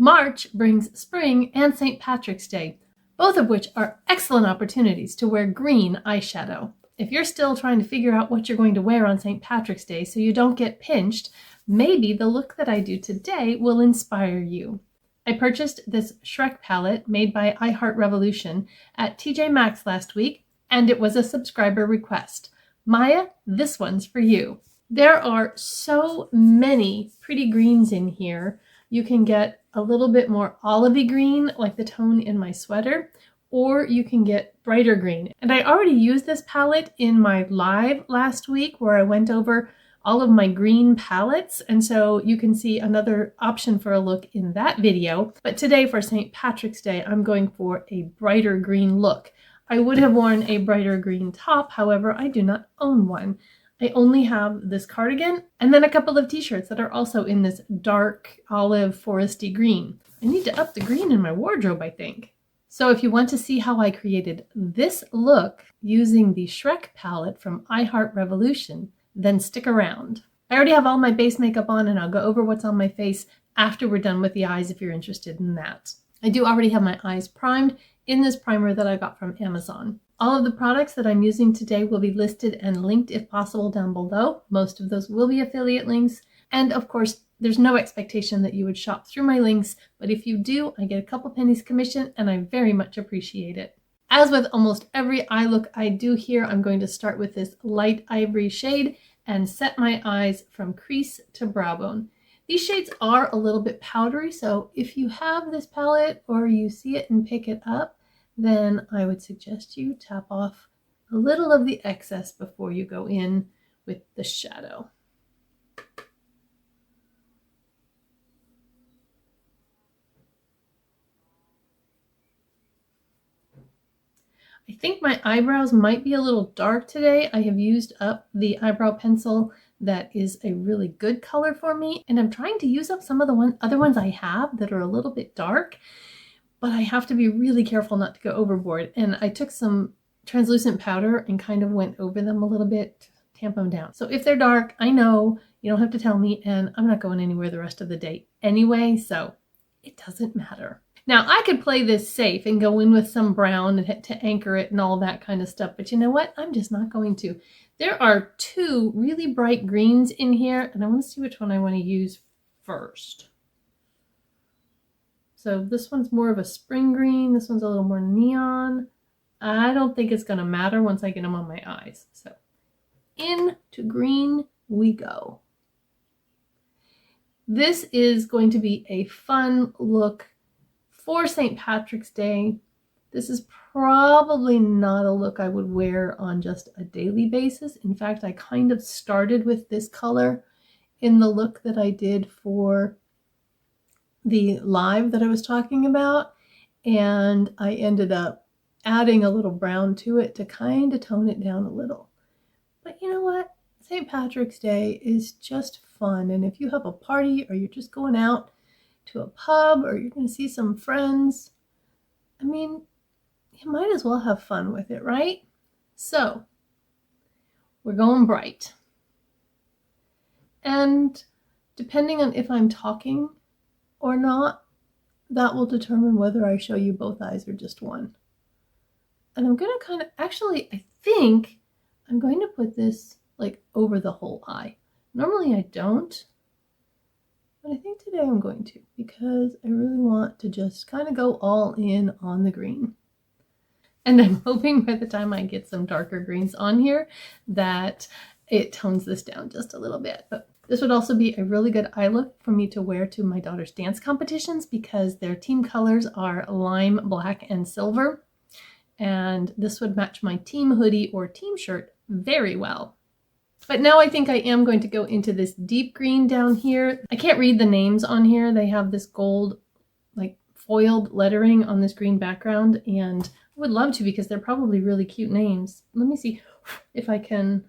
March brings spring and St. Patrick's Day, both of which are excellent opportunities to wear green eyeshadow. If you're still trying to figure out what you're going to wear on St. Patrick's Day so you don't get pinched, maybe the look that I do today will inspire you. I purchased this Shrek palette made by iHeartRevolution at TJ Maxx last week, and it was a subscriber request. Maya, this one's for you. There are so many pretty greens in here. You can get a little bit more olivey green, like the tone in my sweater, or you can get brighter green. And I already used this palette in my live last week where I went over all of my green palettes, and so you can see another option for a look in that video. But today for St. Patrick's Day, I'm going for a brighter green look. I would have worn a brighter green top, however, I do not own one. I only have this cardigan and then a couple of t-shirts that are also in this dark olive foresty green. I need to up the green in my wardrobe, I think. So if you want to see how I created this look using the Shrek palette from iHeartRevolution, then stick around. I already have all my base makeup on, and I'll go over what's on my face after we're done with the eyes if you're interested in that. I do already have my eyes primed in this primer that I got from Amazon. All of the products that I'm using today will be listed and linked if possible down below. Most of those will be affiliate links. And of course, there's no expectation that you would shop through my links, but if you do, I get a couple pennies commission and I very much appreciate it. As with almost every eye look I do here, I'm going to start with this light ivory shade and set my eyes from crease to brow bone. These shades are a little bit powdery, so if you have this palette or you see it and pick it up, then I would suggest you tap off a little of the excess before you go in with the shadow. I think my eyebrows might be a little dark today. I have used up the eyebrow pencil that is a really good color for me, and I'm trying to use up some of the other ones I have that are a little bit dark, but I have to be really careful not to go overboard. And I took some translucent powder and kind of went over them a little bit to tamp them down. So if they're dark, I know, you don't have to tell me, and I'm not going anywhere the rest of the day anyway, so it doesn't matter. Now, I could play this safe and go in with some brown to anchor it and all that kind of stuff, but you know what? I'm just not going to. There are two really bright greens in here, and I want to see which one I want to use first. So this one's more of a spring green. This one's a little more neon. I don't think it's going to matter once I get them on my eyes. So into green we go. This is going to be a fun look for St. Patrick's Day. This is probably not a look I would wear on just a daily basis. In fact, I kind of started with this color in the look that I did for the live that I was talking about, and I ended up adding a little brown to it to kind of tone it down a little. But you know what? St. Patrick's Day is just fun, and if you have a party or you're just going out to a pub or you're going to see some friends, I mean, you might as well have fun with it, right? So we're going bright. And depending on if I'm talking or not, that will determine whether I show you both eyes or just one. And I'm going to kind of, actually, I think I'm going to put this like over the whole eye. Normally I don't, but I think today I'm going to, because I really want to just kind of go all in on the green. And I'm hoping by the time I get some darker greens on here that it tones this down just a little bit. But this would also be a really good eye look for me to wear to my daughter's dance competitions because their team colors are lime, black, and silver. And this would match my team hoodie or team shirt very well. But now I think I am going to go into this deep green down here. I can't read the names on here. They have this gold, like foiled lettering on this green background, and I would love to because they're probably really cute names. Let me see if I can.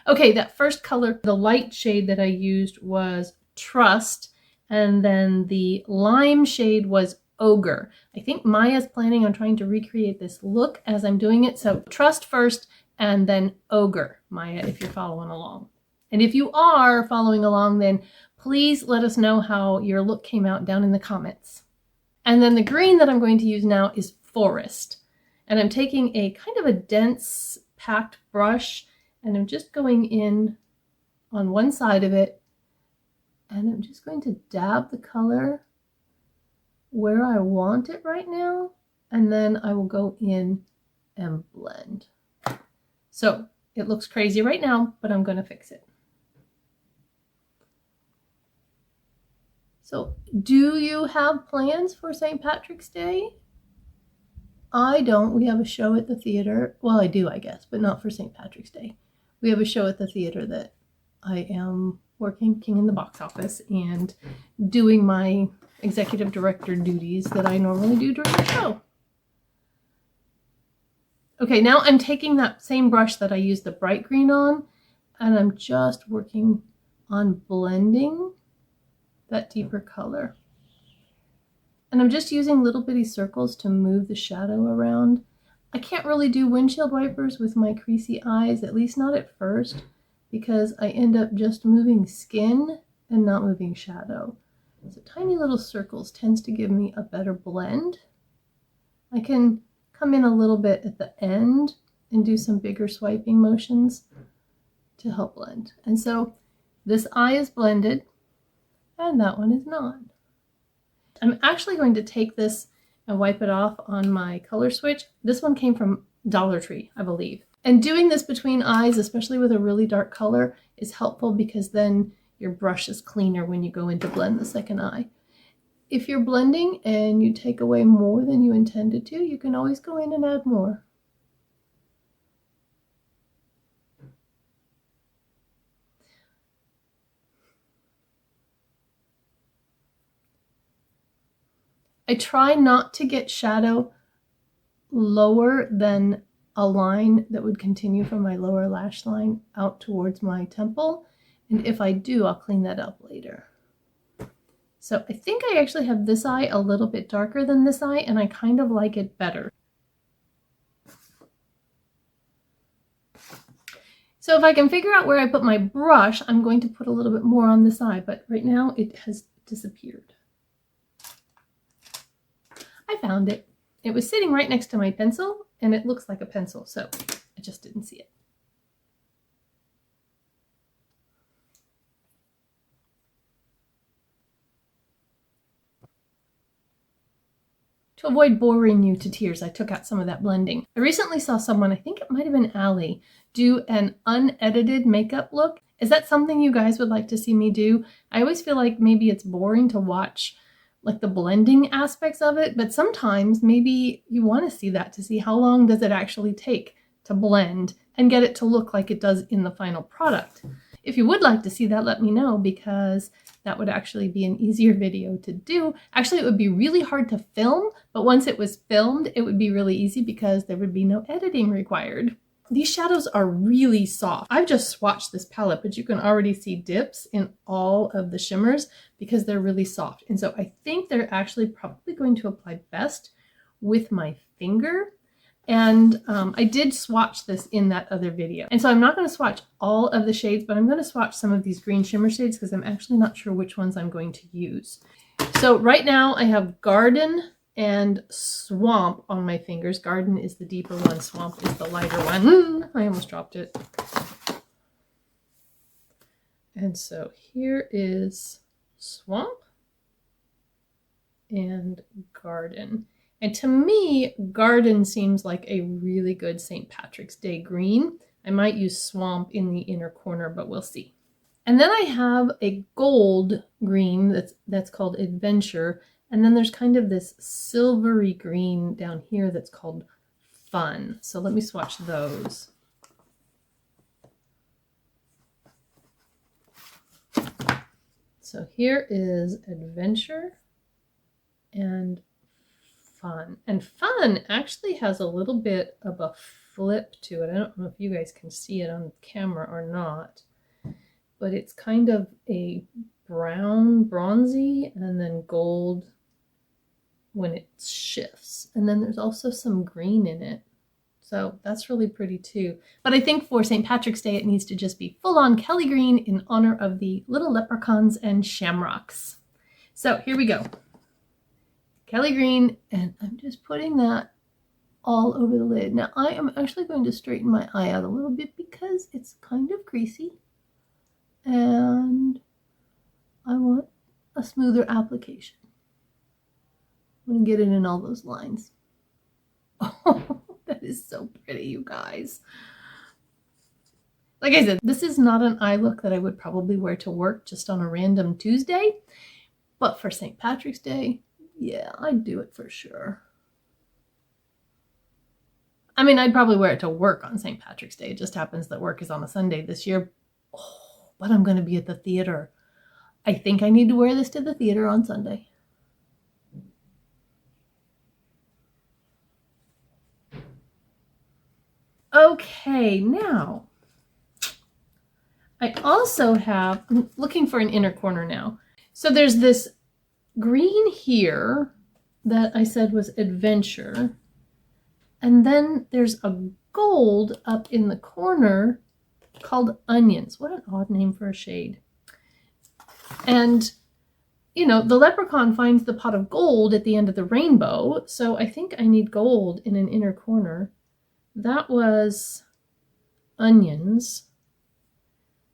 Okay, that first color, the light shade that I used was Trust, and then the lime shade was Ogre. I think Maya's planning on trying to recreate this look as I'm doing it. So Trust first, and then Ogre, Maya, if you're following along. And if you are following along, then Please let us know how your look came out down in the comments. And then the green that I'm going to use now is Forest. And I'm taking a kind of a dense packed brush and I'm just going in on one side of it and I'm just going to dab the color where I want it right now, and then I will go in and blend. So it looks crazy right now, but I'm going to fix it. So do you have plans for St. Patrick's Day? I don't. We have a show at the theater. Well, I do, I guess, but not for St. Patrick's Day. We have a show at the theater that I am working in the box office and doing my executive director duties that I normally do during the show. Okay, now I'm taking that same brush that I used the bright green on, and I'm just working on blending that deeper color. And I'm just using little bitty circles to move the shadow around. I can't really do windshield wipers with my creasy eyes, at least not at first, because I end up just moving skin and not moving shadow. So tiny little circles tends to give me a better blend. I can come in a little bit at the end and do some bigger swiping motions to help blend. And so this eye is blended and that one is not. I'm actually going to take this and wipe it off on my color switch. This one came from Dollar Tree, I believe. And doing this between eyes, especially with a really dark color, is helpful because then your brush is cleaner when you go in to blend the second eye. If you're blending and you take away more than you intended to, you can always go in and add more. I try not to get shadow lower than a line that would continue from my lower lash line out towards my temple. And if I do, I'll clean that up later. So I think I actually have this eye a little bit darker than this eye, and I kind of like it better. So if I can figure out where I put my brush, I'm going to put a little bit more on this eye, but right now it has disappeared. I found it. It was sitting right next to my pencil, and it looks like a pencil, so I just didn't see it. To avoid boring you to tears, I took out some of that blending. I recently saw someone, I think it might have been Allie, do an unedited makeup look. Is that something you guys would like to see me do? I always feel like maybe it's boring to watch like the blending aspects of it, but sometimes maybe you want to see that to see how long does it actually take to blend and get it to look like it does in the final product. If you would like to see that, let me know, because that would actually be an easier video to do. Actually, it would be really hard to film, but once it was filmed, it would be really easy because there would be no editing required. These shadows are really soft. I've just swatched this palette, but you can already see dips in all of the shimmers because they're really soft. And so I think they're actually probably going to apply best with my finger. And I did swatch this in that other video. And so I'm not going to swatch all of the shades, but I'm going to swatch some of these green shimmer shades because I'm actually not sure which ones I'm going to use. So right now I have Garden and Swamp on my fingers. Garden is the deeper one, Swamp is the lighter one. I almost dropped it. And so here is Swamp and Garden. And to me, Garden seems like a really good St. Patrick's Day green. I might use Swamp in the inner corner, but we'll see. And then I have a gold green that's called Adventure. And then there's kind of this silvery green down here that's called Fun. So let me swatch those. So here is Adventure and Fun. And Fun actually has a little bit of a flip to it. I don't know if you guys can see it on camera or not, but it's kind of a brown, bronzy, and then gold when it shifts. And then there's also some green in it. So that's really pretty too. But I think for St. Patrick's Day, it needs to just be full on Kelly green in honor of the little leprechauns and shamrocks. So here we go. Kelly green, and I'm just putting that all over the lid. Now I am actually going to straighten my eye out a little bit because it's kind of creasy. And I want a smoother application. I'm going to get it in all those lines. Oh, that is so pretty, you guys. Like I said, this is not an eye look that I would probably wear to work just on a random Tuesday. But for St. Patrick's Day, yeah, I'd do it for sure. I mean, I'd probably wear it to work on St. Patrick's Day. It just happens that work is on a Sunday this year. Oh, but I'm going to be at the theater. I think I need to wear this to the theater on Sunday. Okay, now I also have, I'm looking for an inner corner now. So there's this green here that I said was Adventure. And then there's a gold up in the corner called Onions. What an odd name for a shade. And, you know, the leprechaun finds the pot of gold at the end of the rainbow. So I think I need gold in an inner corner. That was Onions.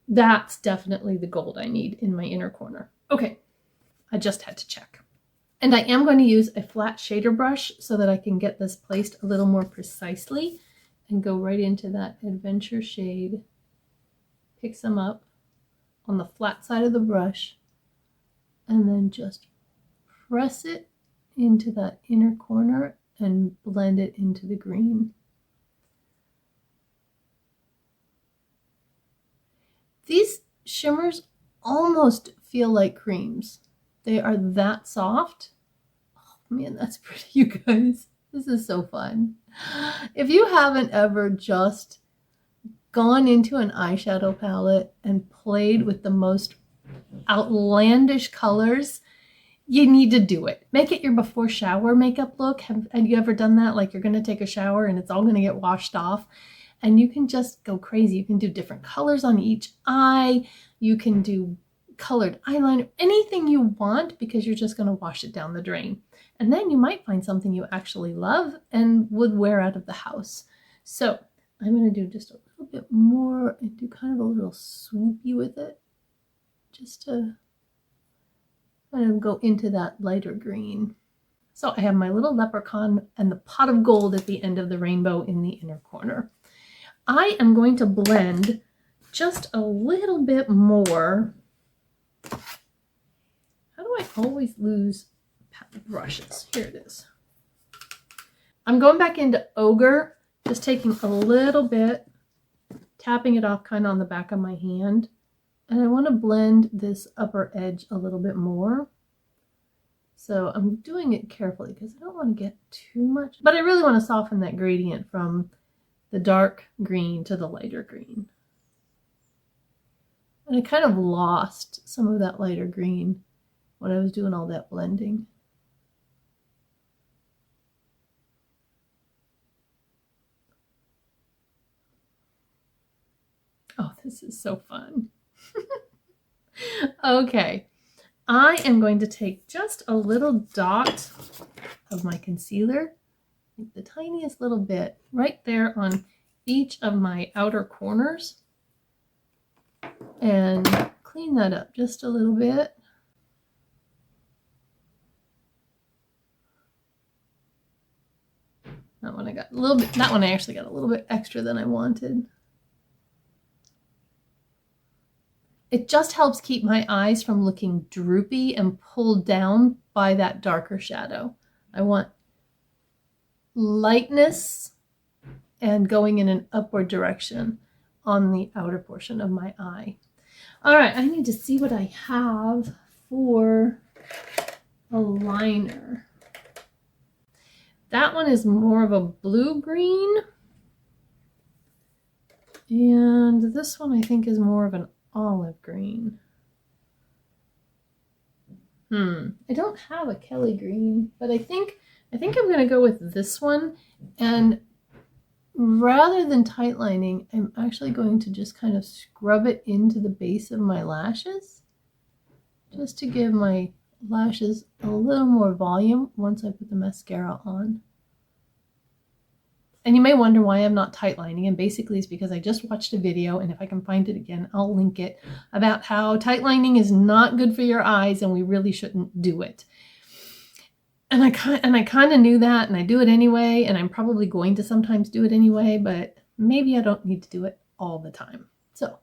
That's definitely the gold I need in my inner corner. Okay, I just had to check. And I am going to use a flat shader brush so that I can get this placed a little more precisely and go right into that Adventure shade. Pick some up on the flat side of the brush and then just press it into that inner corner and blend it into the green. These shimmers almost feel like creams. They are that soft. Oh man, that's pretty, you guys. This is so fun. If you haven't ever just gone into an eyeshadow palette and played with the most outlandish colors, you need to do it. Make it your before shower makeup look. Have you ever done that? Like you're going to take a shower and it's all going to get washed off. And you can just go crazy. You can do different colors on each eye. You can do colored eyeliner, anything you want, because you're just going to wash it down the drain. And then you might find something you actually love and would wear out of the house. So I'm going to do just a little bit more and do kind of a little swoopy with it, just to kind of go into that lighter green. So I have my little leprechaun and the pot of gold at the end of the rainbow in the inner corner. I am going to blend just a little bit more. How do I always lose brushes? Here it is. I'm going back into Ogre, just taking a little bit, tapping it off kind of on the back of my hand. And I want to blend this upper edge a little bit more. So I'm doing it carefully because I don't want to get too much, but I really want to soften that gradient from the dark green to the lighter green. And I kind of lost some of that lighter green when I was doing all that blending. Oh, this is so fun. Okay, I am going to take just a little dot of my concealer, like the tiniest little bit, right there on each of my outer corners, and clean that up just a little bit. That one I got a little bit, that one I actually got a little bit extra than I wanted. It just helps keep my eyes from looking droopy and pulled down by that darker shadow. I want lightness and going in an upward direction on the outer portion of my eye. All right, I need to see what I have for a liner. That one is more of a blue-green. And this one I think is more of an olive green. I don't have a Kelly green, but I think I'm going to go with this one. And rather than tight lining, I'm actually going to just kind of scrub it into the base of my lashes, just to give my lashes a little more volume once I put the mascara on. And you may wonder why I'm not tight lining, and basically it's because I just watched a video, and if I can find it again, I'll link it, about how tight lining is not good for your eyes and we really shouldn't do it. And I kind of knew that, and I do it anyway, and I'm probably going to sometimes do it anyway, but maybe I don't need to do it all the time. So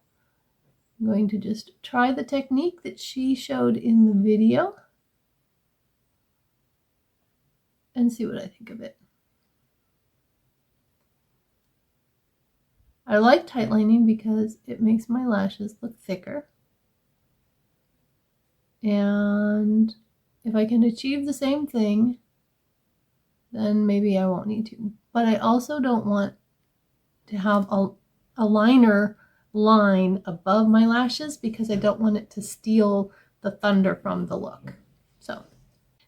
I'm going to just try the technique that she showed in the video and see what I think of it. I like tight lining because it makes my lashes look thicker. And if I can achieve the same thing, then maybe I won't need to. But I also don't want to have a liner line above my lashes because I don't want it to steal the thunder from the look. So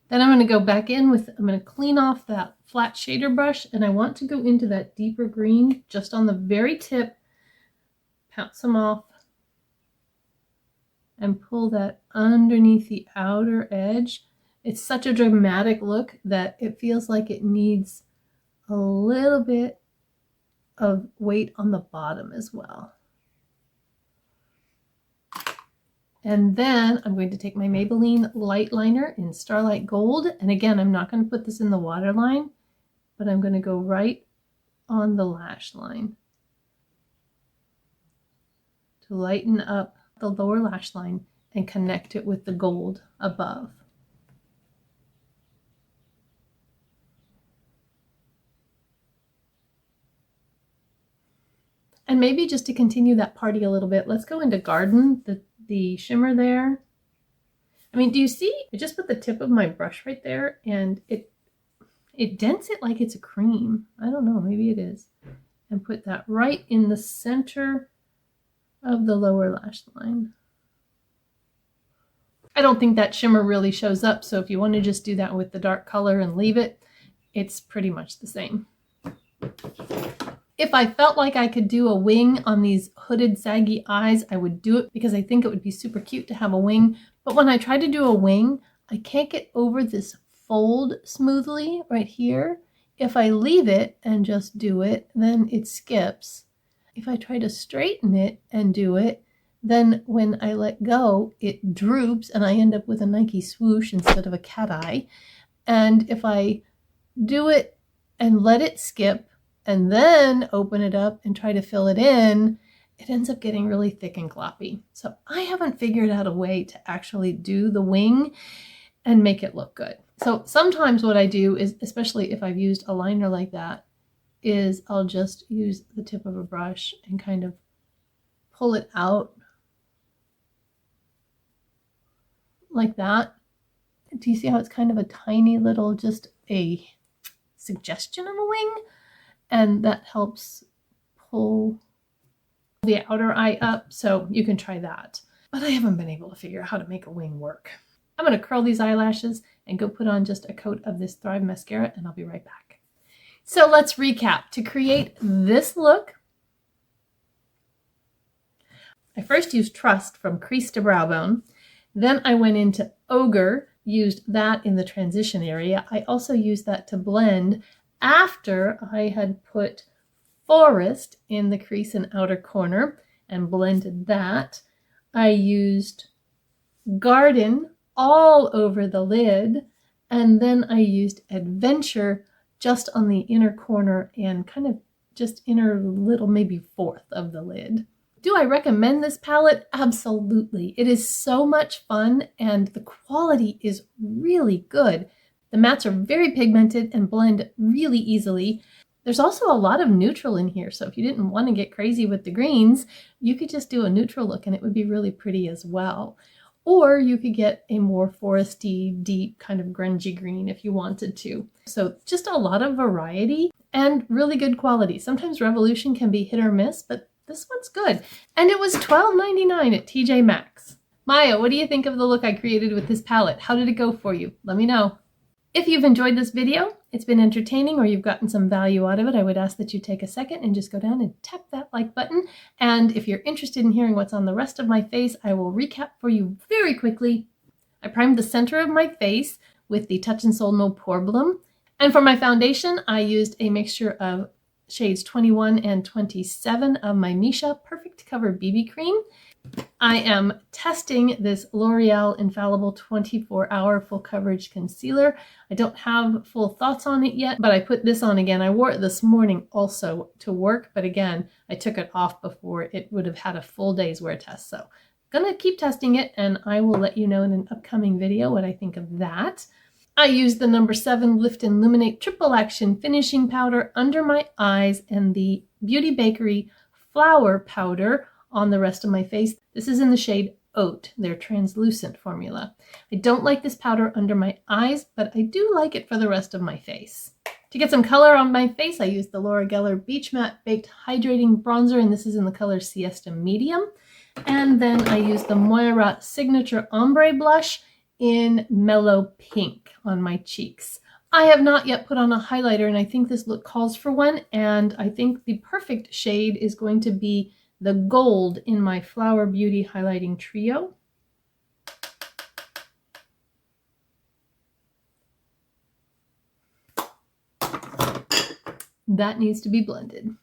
then I'm going to go back in with, I'm going to clean off that flat shader brush, and I want to go into that deeper green just on the very tip, pounce some off, and pull that underneath the outer edge. It's such a dramatic look that it feels like it needs a little bit of weight on the bottom as well. And then I'm going to take my Maybelline light liner in Starlight Gold. And again, I'm not going to put this in the waterline, but I'm going to go right on the lash line to lighten up the lower lash line and connect it with the gold above. And maybe just to continue that party a little bit, let's go into Garden, the shimmer there. I mean, do you see? I just put the tip of my brush right there, and it dents it like it's a cream. I don't know, maybe it is. And put that right in the center of the lower lash line. I don't think that shimmer really shows up, so if you want to just do that with the dark color and leave it, it's pretty much the same. If I felt like I could do a wing on these hooded, saggy eyes, I would do it because I think it would be super cute to have a wing. But when I try to do a wing, I can't get over this fold smoothly right here. If I leave it and just do it, then it skips. If I try to straighten it and do it, then when I let go, it droops and I end up with a Nike swoosh instead of a cat eye. And if I do it and let it skip, and then open it up and try to fill it in, it ends up getting really thick and gloppy. So I haven't figured out a way to actually do the wing and make it look good. So sometimes what I do is, especially if I've used a liner like that, is I'll just use the tip of a brush and kind of pull it out like that. Do you see how it's kind of a tiny little, just a suggestion of a wing? And that helps pull the outer eye up, so you can try that. But I haven't been able to figure out how to make a wing work. I'm going to curl these eyelashes and go put on just a coat of this Thrive mascara, and I'll be right back. So let's recap. To create this look, I first used Trust from Crease to Brow Bone. Then I went into Ogre, used that in the transition area. I also used that to blend after I had put Forest in the crease and outer corner and blended that. I used Garden all over the lid, and then I used Adventure just on the inner corner and kind of just inner little maybe fourth of the lid. Do I recommend this palette? Absolutely. It is so much fun and the quality is really good. The mattes are very pigmented and blend really easily. There's also a lot of neutral in here, so if you didn't want to get crazy with the greens, you could just do a neutral look and it would be really pretty as well. Or you could get a more foresty, deep kind of grungy green if you wanted to. So just a lot of variety and really good quality. Sometimes Revolution can be hit or miss, but this one's good. And it was $12.99 at TJ Maxx. Maya, what do you think of the look I created with this palette? How did it go for you? Let me know. If you've enjoyed this video, it's been entertaining, or you've gotten some value out of it, I would ask that you take a second and just go down and tap that like button. And if you're interested in hearing what's on the rest of my face, I will recap for you very quickly. I primed the center of my face with the Touch in Sol No Poreblem. And for my foundation, I used a mixture of shades 21 and 27 of my Misha Perfect Cover BB Cream. I am testing this L'Oreal Infallible 24-Hour Full Coverage Concealer. I don't have full thoughts on it yet, but I put this on again. I wore it this morning also to work, but again, I took it off before it would have had a full day's wear test. So I'm gonna keep testing it, and I will let you know in an upcoming video what I think of that. I used the number 7 Lift and Luminate Triple Action Finishing Powder under my eyes and the Beauty Bakery Flower Powder on the rest of my face. This is in the shade Oat, their translucent formula. I don't like this powder under my eyes, but I do like it for the rest of my face. To get some color on my face, I used the Laura Geller Beach Matte Baked Hydrating Bronzer, and this is in the color Siesta Medium. And then I used the Moira Signature Ombre Blush in Mellow Pink on my cheeks. I have not yet put on a highlighter, and I think this look calls for one, and I think the perfect shade is going to be the gold in my Flower Beauty Highlighting Trio. That needs to be blended.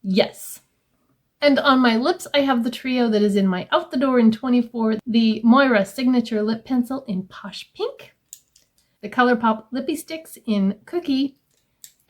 Yes. And on my lips, I have the trio that is in my Out the Door in 24, the Moira Signature Lip Pencil in Posh Pink, the Colourpop Lippie Stix in Cookie,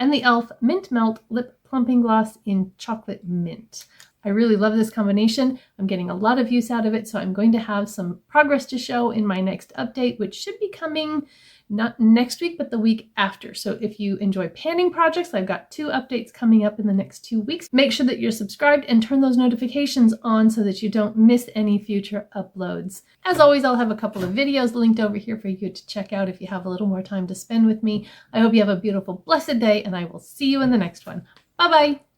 and the e.l.f. Mint Melt Lip Plumping Gloss in Chocolate Mint. I really love this combination. I'm getting a lot of use out of it, so I'm going to have some progress to show in my next update, which should be coming not next week, but the week after. So if you enjoy panning projects, I've got 2 updates coming up in the next 2 weeks. Make sure that you're subscribed and turn those notifications on so that you don't miss any future uploads. As always, I'll have a couple of videos linked over here for you to check out if you have a little more time to spend with me. I hope you have a beautiful, blessed day, and I will see you in the next one. Bye-bye.